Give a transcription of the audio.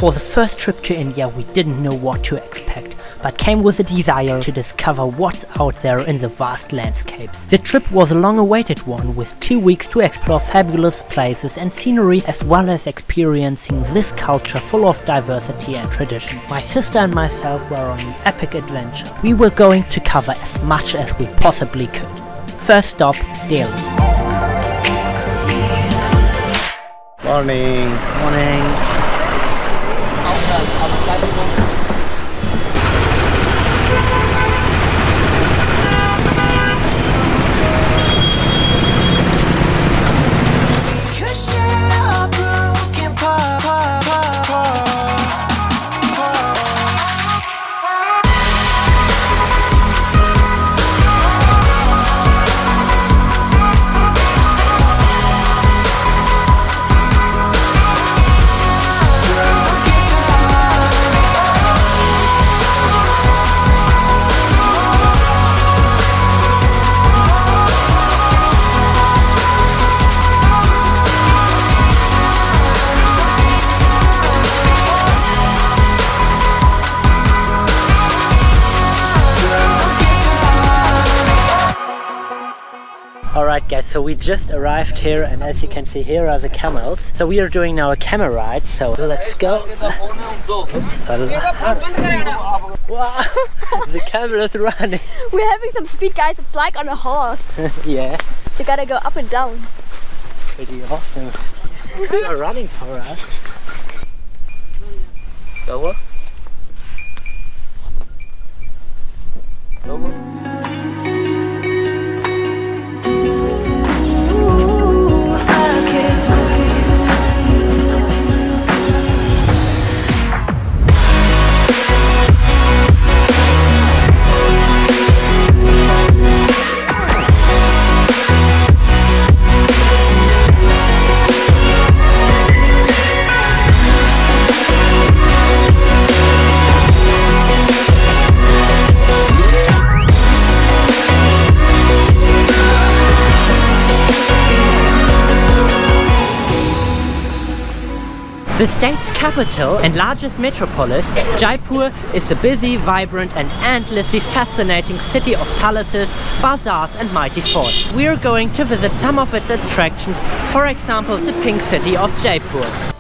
For the first trip to India, we didn't know what to expect, but came with a desire to discover what's out there in the vast landscapes. The trip was a long-awaited one, with 2 weeks to explore fabulous places and scenery, as well as experiencing this culture full of diversity and tradition. My sister and myself were on an epic adventure. We were going to cover as much as we possibly could. First stop, Delhi. Morning. Morning. Alright guys, so we just arrived here, and as you can see, here are the camels. So we are doing now a camel ride, so let's go. Oops, wow, the camel is running. We're having some speed, guys. It's like on a horse. Yeah. You gotta go up and down. Pretty awesome. They are running for us. Lower. Lower. The state's capital and largest metropolis, Jaipur is a busy, vibrant and endlessly fascinating city of palaces, bazaars and mighty forts. We are going to visit some of its attractions, for example the Pink City of Jaipur.